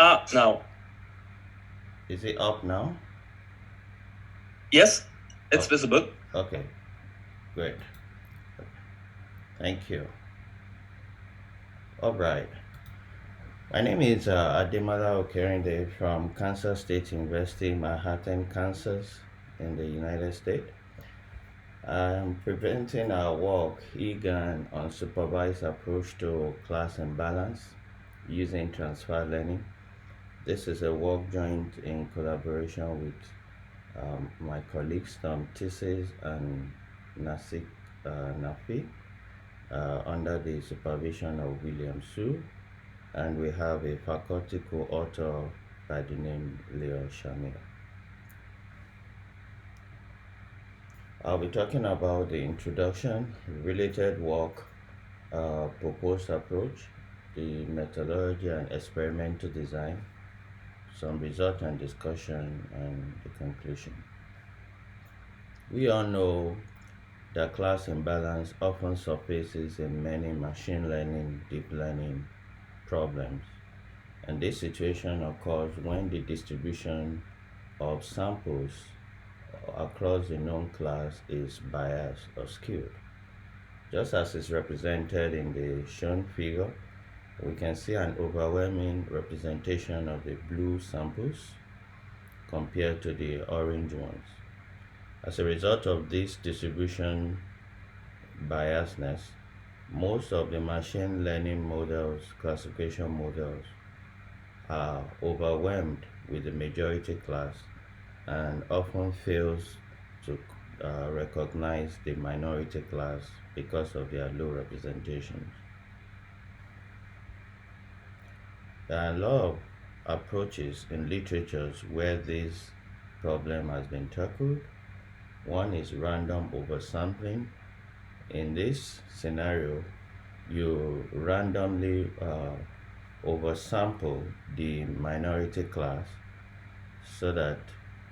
Up now. Is it up now? Yes, it's Oh, visible. okay, great. Thank you. All right. My name is Ademola Okerinde from Kansas State University, Manhattan, Kansas, in the United States. I'm presenting our work, eGAN, on supervised approach to class imbalance using transfer learning. This is a work joined in collaboration with my colleagues Tom Tisses and Nasik Nafi under the supervision of William Su, and we have a faculty co-author by the name Leo Shamir. I'll be talking about the introduction, related work, proposed approach, the methodology and experimental design, some result and discussion, and the conclusion. We all know that class imbalance often surfaces in many machine learning, deep learning problems. And this situation occurs when the distribution of samples across the known class is biased or skewed. Just as is represented in the shown figure, we can see an overwhelming representation of the blue samples compared to the orange ones. As a result of this distribution biasness, most of the machine learning models, classification models, are overwhelmed with the majority class and often fails to recognize the minority class because of their low representations. There are a lot of approaches in literatures where this problem has been tackled. One is random oversampling. In this scenario, you randomly oversample the minority class so that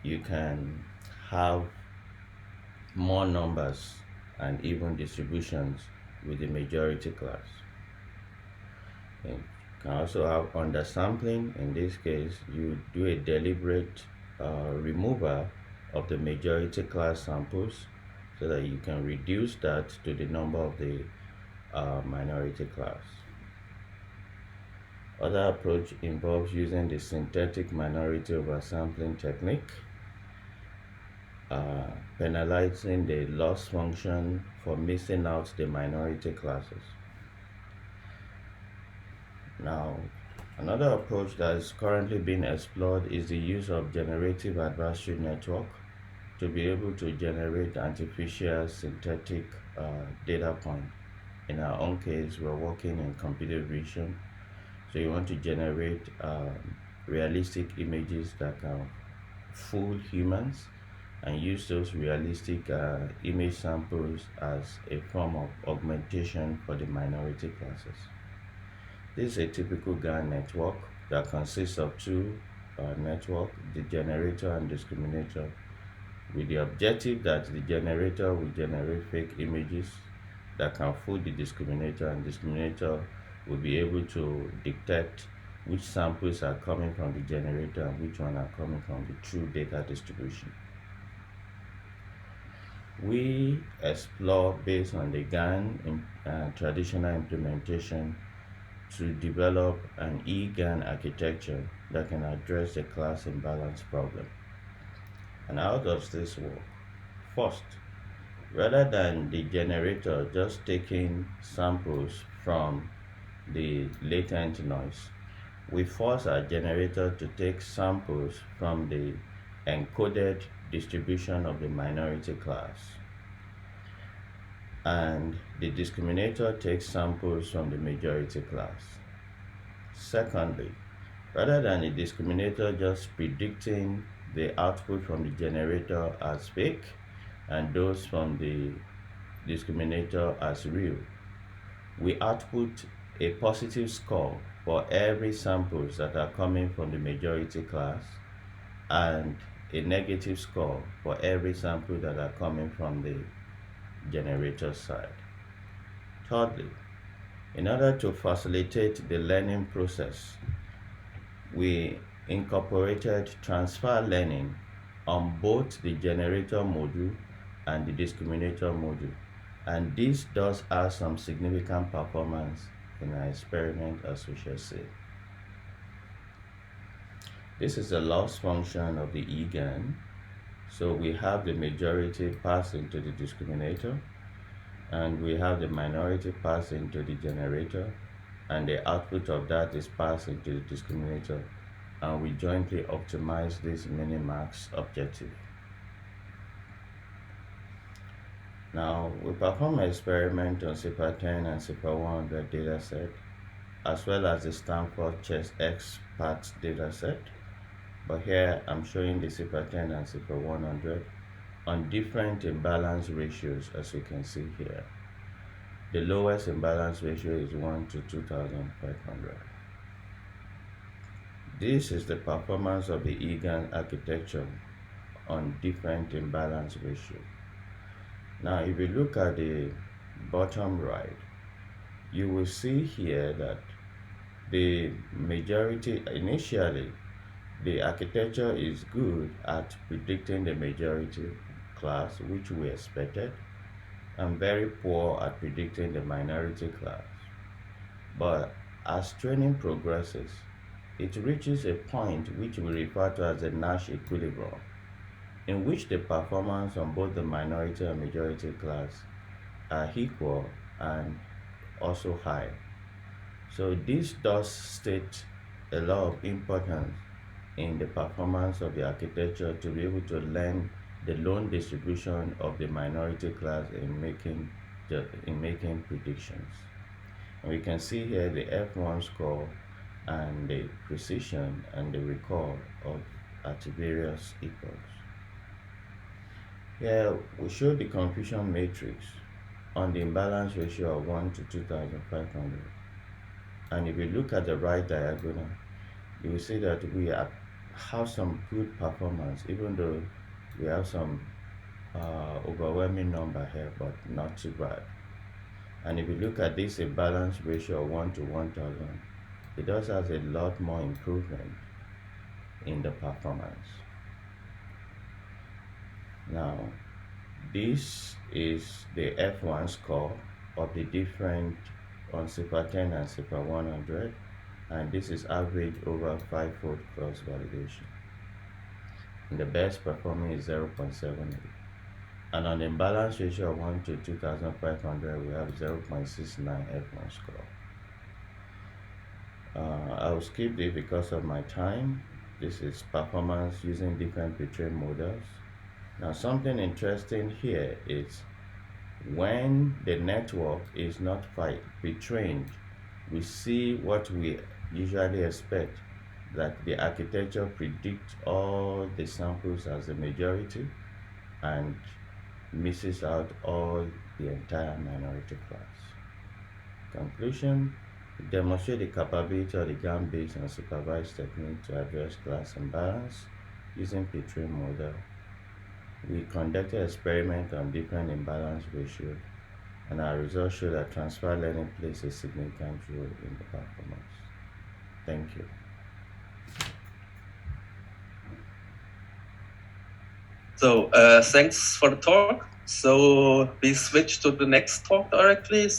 you can have more numbers and even distributions with the majority class. You can also have undersampling. In this case, you do a deliberate removal of the majority class samples so that you can reduce that to the number of the minority class. Other approach involves using the synthetic minority oversampling technique, penalizing the loss function for missing out the minority classes. Now, another approach that is currently being explored is the use of generative adversarial network to be able to generate artificial synthetic data point. In our own case, we're working in computer vision, so you want to generate realistic images that can fool humans and use those realistic image samples as a form of augmentation for the minority classes. This is a typical GAN network that consists of two networks, the generator and discriminator, with the objective that the generator will generate fake images that can fool the discriminator, and discriminator will be able to detect which samples are coming from the generator and which one are coming from the true data distribution. We explore based on the GAN traditional implementation to develop an eGAN architecture that can address the class imbalance problem. And how does this work? First, rather than the generator just taking samples from the latent noise, we force our generator to take samples from the encoded distribution of the minority class. And the discriminator takes samples from the majority class. Secondly, rather than the discriminator just predicting the output from the generator as fake and those from the discriminator as real, we output a positive score for every samples that are coming from the majority class and a negative score for every sample that are coming from the generator side. Thirdly, in order to facilitate the learning process, we incorporated transfer learning on both the generator module and the discriminator module. And this does have some significant performance in our experiment, as we shall see. This is the loss function of the eGAN. So we have the majority passed into the discriminator, and we have the minority passed into the generator, and the output of that is passed into the discriminator, and we jointly optimize this minimax objective. Now, we perform an experiment on CIPA 10 and CIPA 100 dataset, as well as the Stanford Chess Expert dataset. But here I'm showing the CIPA 10 and CIPA 100 on different imbalance ratios, as you can see here. The lowest imbalance ratio is 1 to 2,500. This is the performance of the eGAN architecture on different imbalance ratio. Now, if you look at the bottom right, you will see here that the majority, initially, the architecture is good at predicting the majority class, which we expected, and very poor at predicting the minority class. But as training progresses, it reaches a point which we refer to as the Nash equilibrium, in which the performance on both the minority and majority class are equal and also high. So this does state a lot of importance in the performance of the architecture to be able to learn the lone distribution of the minority class in making predictions. And we can see here the F1 score and the precision and the recall of at various epochs. Here we show the confusion matrix on the imbalance ratio of 1 to 2,500. And if you look at the right diagonal, you will see that we have some good performance, even though we have some overwhelming number here, but not too bad. And if you look at this imbalance ratio of 1 to 1,000, it does have a lot more improvement in the performance. Now, this is the F1 score of the different on CIPA 10 and CIPA 100, and this is average over 5-fold cross validation. And the best performing is 0.78. And on the imbalance ratio of 1 to 2,500, we have 0.69 F1 score. I will skip this because of my time. This is performance using different pre-trained models. Now, something interesting here is when the network is not pre-trained, we see what we usually expect, that the architecture predicts all the samples as the majority and misses out all the entire minority class. Conclusion: demonstrate the capability of the GAN-based and supervised technique to address class imbalance using pre-trained model. We conducted experiments on different imbalance ratios, and our results show that transfer learning plays a significant role in the performance. Thank you. So thanks for the talk. So we switch to the next talk directly. So